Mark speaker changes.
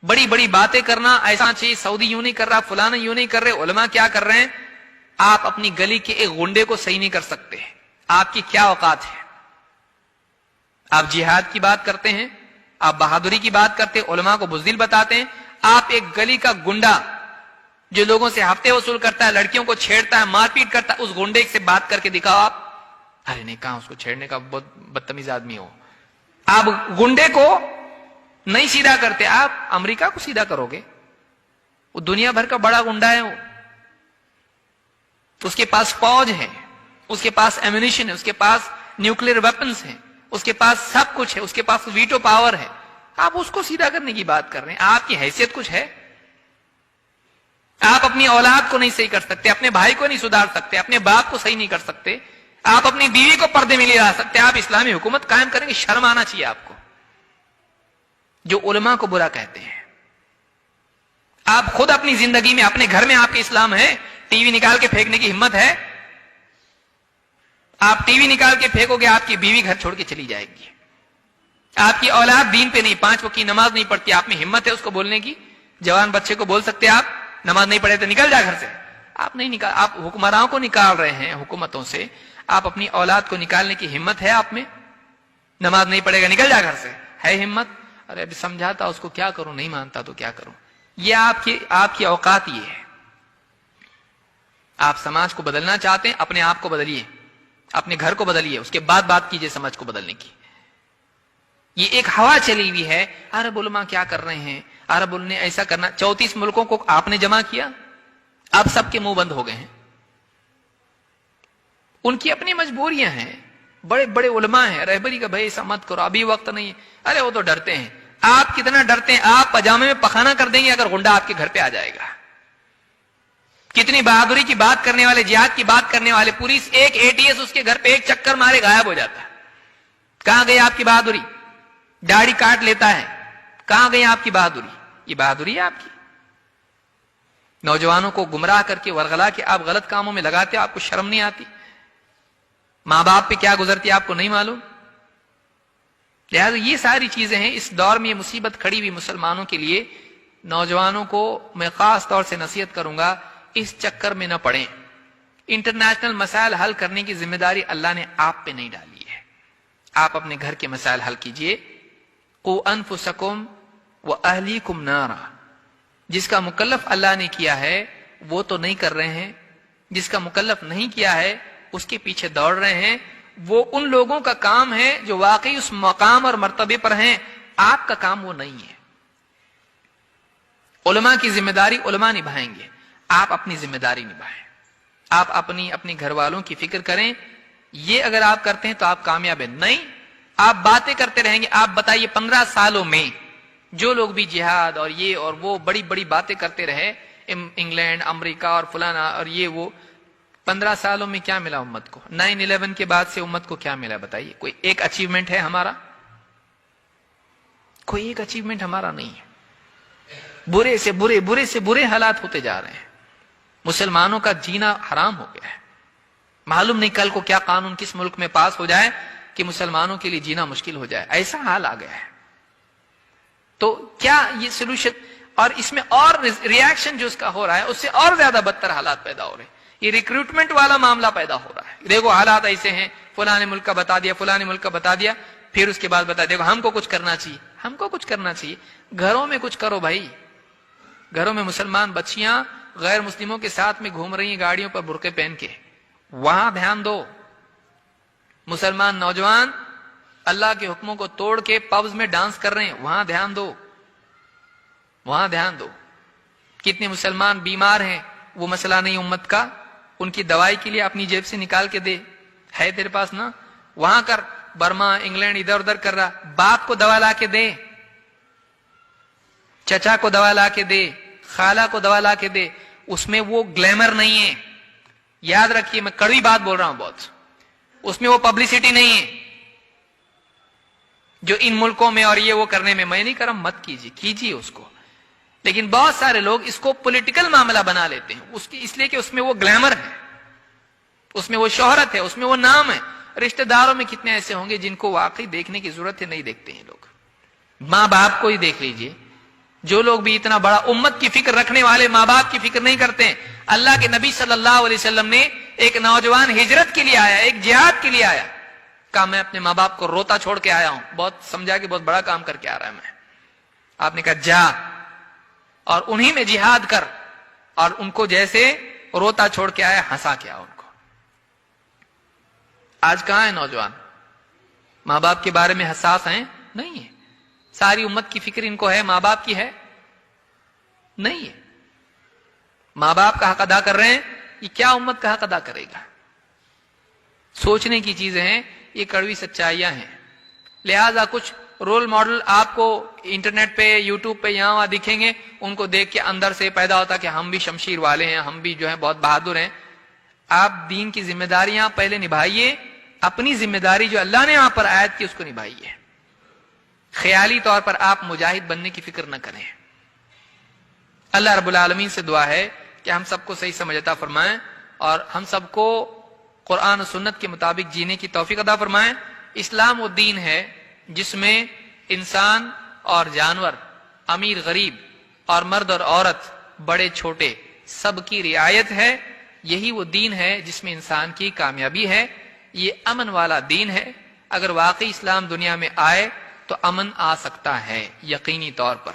Speaker 1: بڑی بڑی باتیں کرنا، ایسا چاہیے، سعودی یوں نہیں کر رہا، فلانا یوں نہیں کر رہے، علماء کیا کر رہے ہیں. آپ اپنی گلی کے ایک غنڈے کو صحیح نہیں کر سکتے. آپ کی کیا اوقات ہے؟ آپ جہاد کی بات کرتے ہیں، آپ بہادری کی بات کرتے ہیں، علماء کو بزدل بتاتے ہیں. آپ ایک گلی کا گنڈا جو لوگوں سے ہفتے وصول کرتا ہے، لڑکیوں کو چھیڑتا ہے، مار پیٹ کرتا ہے، اس گنڈے سے بات کر کے دکھاؤ. آپ ارے نہیں کہاں اس کو چھیڑنے کا، بہت بدتمیز آدمی ہو. آپ گنڈے کو نہیں سیدھا کرتے، آپ امریکہ کو سیدھا کرو گے. وہ دنیا بھر کا بڑا گنڈا ہے. وہ اس کے پاس فوج ہے، اس کے پاس ایمونیشن ہے، اس کے پاس نیوکلیر ویپنز ہیں، اس کے پاس سب کچھ ہے، اس کے پاس ویٹو پاور ہے. آپ اس کو سیدھا کرنے کی بات کر رہے ہیں. آپ کی حیثیت کچھ ہے؟ آپ اپنی اولاد کو نہیں صحیح کر سکتے، اپنے بھائی کو نہیں سدھار سکتے، اپنے باپ کو صحیح نہیں کر سکتے، آپ اپنی بیوی کو پردے میں نہیں لا سکتے. آپ اسلامی حکومت قائم کریں گے؟ شرم آنا چاہیے آپ کو. جو علماء کو برا کہتے ہیں، آپ خود اپنی زندگی میں، اپنے گھر میں آپ کے اسلام ہے؟ ٹی وی نکال کے پھینکنے کی ہمت ہے؟ آپ ٹی وی نکال کے پھینکو گے، آپ کی بیوی گھر چھوڑ کے چلی جائے گی. آپ کی اولاد دین پہ نہیں، 5 وقت کی نماز نہیں پڑھتی، آپ میں ہمت ہے اس کو بولنے کی؟ جوان بچے کو بول سکتے آپ نماز نہیں پڑھے تو نکل جا گھر سے؟ آپ نہیں نکال. آپ حکمرانوں کو نکال رہے ہیں حکومتوں سے، آپ اپنی اولاد کو نکالنے کی ہمت ہے آپ میں؟ نماز نہیں پڑھے گا نکل جا گھر سے، ہے ہمت؟ ارے ابھی سمجھاتا اس کو، کیا کروں، نہیں مانتا تو کیا کروں. یہ آپ کی اوقات یہ ہے. آپ سماج کو بدلنا چاہتے ہیں، اپنے آپ کو بدلیے، اپنے گھر کو بدلیے، اس کے بعد بات کیجئے سماج کو بدلنے کی. یہ ایک ہوا چلی ہوئی ہے، عرب علماء کیا کر رہے ہیں، عرب نے ایسا کرنا. 34 ملکوں کو آپ نے جمع کیا، اب سب کے منہ بند ہو گئے ہیں. ان کی اپنی مجبوریاں ہیں. بڑے بڑے علماء ہیں، رہبری کا بھائی ایسا مت کرو، ابھی وقت نہیں ہے. ارے وہ تو ڈرتے ہیں. آپ کتنا ڈرتے ہیں؟ آپ پجامے میں پخانا کر دیں گے اگر غنڈا آپ کے گھر پہ آ جائے گا. کتنی بہادری کی بات کرنے والے، جہاد کی بات کرنے والے، پولیس ایک ATS اس کے گھر پہ ایک چکر مارے غائب ہو جاتا ہے. کہاں گئی آپ کی بہادری؟ داڑھی کاٹ لیتا ہے. کہاں گئی آپ کی بہادری؟ یہ بہادری ہے آپ کی؟ نوجوانوں کو گمراہ کر کے، ورغلا کے آپ غلط کاموں میں لگاتے ہو، آپ کو شرم نہیں آتی؟ ماں باپ پہ کیا گزرتی ہے آپ کو نہیں معلوم؟ لہٰذا یہ ساری چیزیں ہیں. اس دور میں یہ مصیبت کھڑی ہوئی مسلمانوں کے لیے. نوجوانوں کو میں خاص طور سے نصیحت کروں گا، اس چکر میں نہ پڑیں. انٹرنیشنل مسائل حل کرنے کی ذمہ داری اللہ نے آپ پہ نہیں ڈالی ہے. آپ اپنے گھر کے مسائل حل کیجئے. قوا انفسکم واہلیکم نارا. جس کا مکلف اللہ نے کیا ہے وہ تو نہیں کر رہے ہیں، جس کا مکلف نہیں کیا ہے اس کے پیچھے دوڑ رہے ہیں. وہ ان لوگوں کا کام ہے جو واقعی اس مقام اور مرتبے پر ہیں. آپ کا کام وہ نہیں ہے. علماء کی ذمہ داری علماء نبھائیں گے، آپ اپنی ذمہ داری نبھائیں. آپ اپنی گھر والوں کی فکر کریں. یہ اگر آپ کرتے ہیں تو آپ کامیاب ہیں. نہیں، آپ باتیں کرتے رہیں گے. آپ بتائیے 15 سالوں میں جو لوگ بھی جہاد اور یہ اور وہ بڑی بڑی باتیں کرتے رہے، انگلینڈ، امریکہ اور فلانا اور یہ وہ، 15 سالوں میں کیا ملا امت کو؟ 9/11 کے بعد سے امت کو کیا ملا بتائیے؟ کوئی ایک اچیومنٹ ہے ہمارا؟ کوئی ایک اچیومنٹ ہمارا نہیں ہے. برے سے برے حالات ہوتے جا رہے ہیں. مسلمانوں کا جینا حرام ہو گیا ہے. معلوم نہیں کل کو کیا قانون کس ملک میں پاس ہو جائے کہ مسلمانوں کے لیے جینا مشکل ہو جائے. ایسا حال آ گیا ہے. تو کیا یہ سولوشن؟ اور اس میں اور ریاکشن جو اس کا ہو رہا ہے اس سے اور زیادہ بدتر حالات پیدا ہو رہے ہیں. یہ ریکروٹمنٹ والا معاملہ پیدا ہو رہا ہے. دیکھو حالات ایسے ہیں، فلاں ملک کا بتا دیا، فلاں ملک کا بتا دیا، پھر اس کے بعد بتا دیکھو ہم کو کچھ کرنا چاہیے. ہم کو کچھ کرنا چاہیے. گھروں میں کچھ کرو بھائی. گھروں میں مسلمان بچیاں غیر مسلموں کے ساتھ میں گھوم رہی ہیں گاڑیوں پر برقعے پہن کے، وہاں دھیان دو. مسلمان نوجوان اللہ کے حکموں کو توڑ کے پبز میں ڈانس کر رہے ہیں، وہاں دھیان دو. وہاں دھیان دو. کتنے مسلمان بیمار ہیں، وہ مسئلہ نہیں امت کا، ان کی دوائی کے لیے اپنی جیب سے نکال کے دے. ہے تیرے پاس نا، وہاں کر. برما، انگلینڈ ادھر ادھر کر رہا، باپ کو دوا لا کے دے، چچا کو دوا لا کے دے، خالہ کو دوا لا کے دے. اس میں وہ گلیمر نہیں ہے. یاد رکھیے، میں کڑوی بات بول رہا ہوں بہت. اس میں وہ پبلسٹی نہیں ہے جو ان ملکوں میں اور یہ وہ کرنے میں. میں نہیں کر رہا، مت کیجیے اس کو. لیکن بہت سارے لوگ اس کو پولیٹیکل معاملہ بنا لیتے ہیں اس لیے کہ اس میں وہ گلیمر ہے، اس میں وہ شہرت ہے، اس میں وہ نام ہے. رشتہ داروں میں کتنے ایسے ہوں گے جن کو واقعی دیکھنے کی ضرورت ہے، نہیں دیکھتے ہیں لوگ. ماں باپ کو ہی دیکھ لیجئے، جو لوگ بھی اتنا بڑا امت کی فکر رکھنے والے ماں باپ کی فکر نہیں کرتے ہیں. اللہ کے نبی صلی اللہ علیہ وسلم نے ایک نوجوان ہجرت کے لیے آیا, ایک جہاد کے لیے آیا, کہا میں اپنے ماں باپ کو روتا چھوڑ کے آیا ہوں, بہت سمجھا کہ بہت بڑا کام کر کے آ رہا ہے میں. آپ نے کہا جا اور انہی میں جہاد کر, اور ان کو جیسے روتا چھوڑ کے آیا ہنسا کے آیا ان کو. آج کہاں ہے نوجوان؟ ماں باپ کے بارے میں حساس ہیں؟ نہیں ہے. ساری امت کی فکر ان کو ہے, ماں باپ کی ہے نہیں ہے. ماں باپ کا حق ادا کر رہے ہیں, یہ کیا امت کا حق ادا کرے گا؟ سوچنے کی چیزیں ہیں, یہ کڑوی سچائیاں ہیں. لہذا کچھ رول ماڈل آپ کو انٹرنیٹ پہ, یوٹیوب پہ یہاں وہاں دکھیں گے, ان کو دیکھ کے اندر سے پیدا ہوتا کہ ہم بھی شمشیر والے ہیں, ہم بھی جو ہے بہت بہادر ہیں. آپ دین کی ذمہ داریاں پہلے نبھائیے, اپنی ذمہ داری جو اللہ نے یہاں پر عائد کی اس کو نبھائیے. خیالی طور پر آپ مجاہد بننے کی فکر نہ کریں. اللہ رب العالمین سے دعا ہے کہ ہم سب کو صحیح سمجھ عطا فرمائیں اور ہم سب کو قرآن و سنت کے مطابق جینے کی توفیق عطا فرمائیں. اسلام وہ دین ہے جس میں انسان اور جانور, امیر غریب اور مرد اور عورت, بڑے چھوٹے سب کی رعایت ہے. یہی وہ دین ہے جس میں انسان کی کامیابی ہے. یہ امن والا دین ہے. اگر واقعی اسلام دنیا میں آئے تو امن آ سکتا ہے یقینی طور پر.